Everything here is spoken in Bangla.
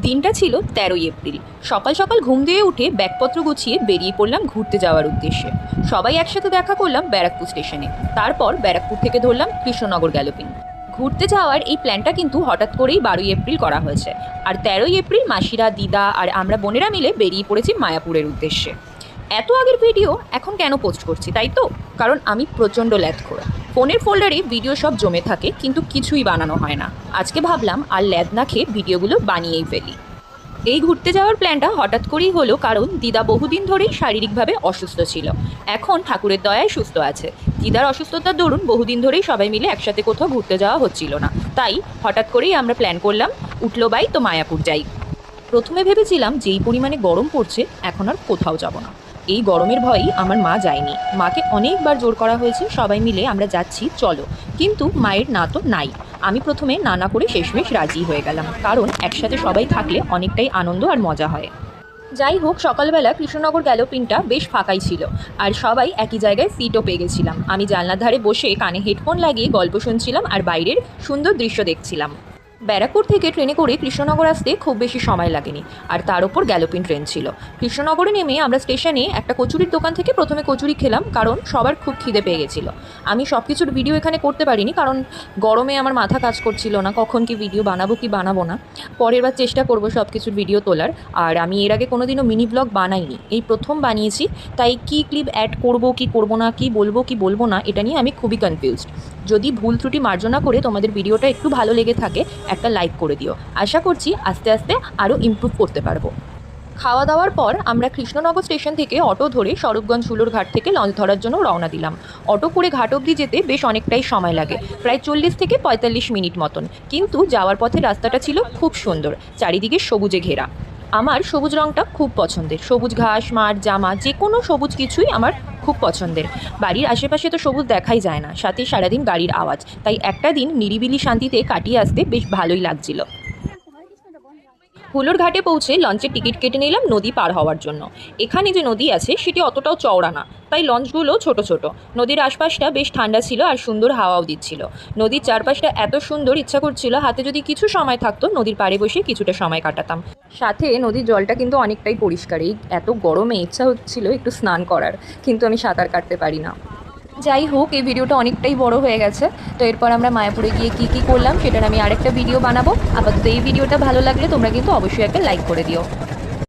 দিনটা ছিল ১৩ই এপ্রিল। সকাল সকাল ঘুম দিয়ে উঠে ব্যাগপত্র গুছিয়ে বেরিয়ে পড়লাম ঘুরতে যাওয়ার উদ্দেশ্যে। সবাই একসাথে দেখা করলাম ব্যারাকপুর স্টেশনে। তারপর ব্যারাকপুর থেকে ধরলাম কৃষ্ণনগর গ্যালোপিন। ঘুরতে যাওয়ার এই প্ল্যানটা কিন্তু হঠাৎ করেই ১২ই এপ্রিল করা হয়েছে। আর ১৩ই এপ্রিল মাসিরা, দিদা আর আমরা বোনেরা মিলে বেরিয়ে পড়েছি মায়াপুরের উদ্দেশ্যে। এত আগের ভিডিও এখন কেন পোস্ট করছি, তাই তো? কারণ আমি প্রচণ্ড ল্যাদখোর। ফোনের ফোল্ডারে ভিডিও সব জমে থাকে, কিন্তু কিছুই বানানো হয় না। আজকে ভাবলাম আর ল্যাদ না খেয়ে ভিডিওগুলো বানিয়েই ফেলি। এই ঘুরতে যাওয়ার প্ল্যানটা হঠাৎ করেই হলো, কারণ দিদা বহুদিন ধরেই শারীরিকভাবে অসুস্থ ছিল। এখন ঠাকুরের দয়ায় সুস্থ আছে। দিদার অসুস্থতার দরুন বহুদিন ধরেই সবাই মিলে একসাথে কোথাও ঘুরতে যাওয়া হচ্ছিল না। তাই হঠাৎ করেই আমরা প্ল্যান করলাম, উঠলো বাই তো মায়াপুর যাই। প্রথমে ভেবেছিলাম যেই পরিমাণে গরম পড়ছে এখন আর কোথাও যাব না। এই গরমের ভয়েই আমার মা যায়নি। মাকে অনেকবার জোর করা হয়েছে, সবাই মিলে আমরা যাচ্ছি চলো, কিন্তু মায়ের না তো নাই। আমি প্রথমে না না করে শেষমেশ রাজি হয়ে গেলাম, কারণ একসাথে সবাই থাকলে অনেকটাই আনন্দ আর মজা হয়। যাই হোক, সকালবেলা কৃষ্ণনগর গ্যালোপিনটা বেশ ফাঁকাই ছিল, আর সবাই একই জায়গায় সিটও পেয়ে গেছিলাম। আমি জানলার ধারে বসে কানে হেডফোন লাগিয়ে গল্প শুনছিলাম আর বাইরের সুন্দর দৃশ্য দেখছিলাম। ব্যারাকপুর থেকে ট্রেনে করে কৃষ্ণনগর আসতে খুব বেশি সময় লাগেনি, আর তার ওপর গ্যালোপিন ট্রেন ছিল। কৃষ্ণনগরে নেমে আমরা স্টেশনে একটা কচুরির দোকান থেকে প্রথমে কচুরি খেলাম, কারণ সবার খুব খিদে পেয়ে গেছিল। আমি সব কিছুর ভিডিও এখানে করতে পারিনি, কারণ গরমে আমার মাথা কাজ করছিল না কখন কি ভিডিও বানাবো কি বানাবো না। পরের বার চেষ্টা করবো সব কিছুর ভিডিও তোলার। আর আমি এর আগে কোনোদিনও মিনি ব্লগ বানাইনি, এই প্রথম বানিয়েছি। তাই কি ক্লিপ অ্যাড করব কি করব না, কি বলবো না, এটা নিয়ে আমি খুবই কনফিউজড। যদি ভুল ত্রুটি মার্জনা করে তোমাদের ভিডিওটা একটু ভালো লেগে থাকে, একটা লাইক করে দিও। আশা করছি আস্তে আস্তে আরও ইমপ্রুভ করতে পারবো। খাওয়া দাওয়ার পর আমরা কৃষ্ণনগর স্টেশন থেকে অটো ধরে স্বরূপগঞ্জ হুলোর ঘাট থেকে লঞ্চ ধরার জন্য রওনা দিলাম। অটো করে ঘাট অবধি যেতে বেশ অনেকটাই সময় লাগে, প্রায় 40 থেকে 45 মিনিট মতন। কিন্তু যাওয়ার পথে রাস্তাটা ছিল খুব সুন্দর, চারিদিকে সবুজে ঘেরা। আমার সবুজ রঙটা খুব পছন্দের। সবুজ ঘাস, মাঠ, জামা, যে কোনো সবুজ কিছুই আমার খুব পছন্দের। বাড়ির আশেপাশে তো সবুজ দেখাই যায় না, সাথে সারাদিন গাড়ির আওয়াজ। তাই একটা দিন নিরিবিলি শান্তিতে কাটিয়ে আসতে বেশ ভালোই লাগছিল। হুলোর ঘাটে পৌঁছে লঞ্চের টিকিট কেটে নিলাম নদী পার হওয়ার জন্য। এখানে যে নদী আছে সেটি অতটাও চওড়া না, তাই লঞ্চগুলো ছোট ছোট। নদীর আশপাশটা বেশ ঠান্ডা ছিল আর সুন্দর হাওয়াও দিচ্ছিল। নদীর চারপাশটা এত সুন্দর, ইচ্ছা করছিল হাতে যদি কিছু সময় থাকতো নদীর পাড়ে বসে কিছুটা সময় কাটাতাম। সাথে নদীর জলটা কিন্তু অনেকটাই পরিষ্কার। এই এত গরমে ইচ্ছা হচ্ছিল একটু স্নান করার, কিন্তু আমি সাঁতার কাটতে পারি না। যাই হোক, এই ভিডিওটা অনেকটাই বড় হয়ে গেছে। তো এরপর আমরা মায়াপুরে গিয়ে কী করলাম সেটার আমি আরেকটা ভিডিও বানাবো। আপাতত এই ভিডিওটা ভালো লাগলে তোমরা কিন্তু অবশ্যই একটা লাইক করে দিও।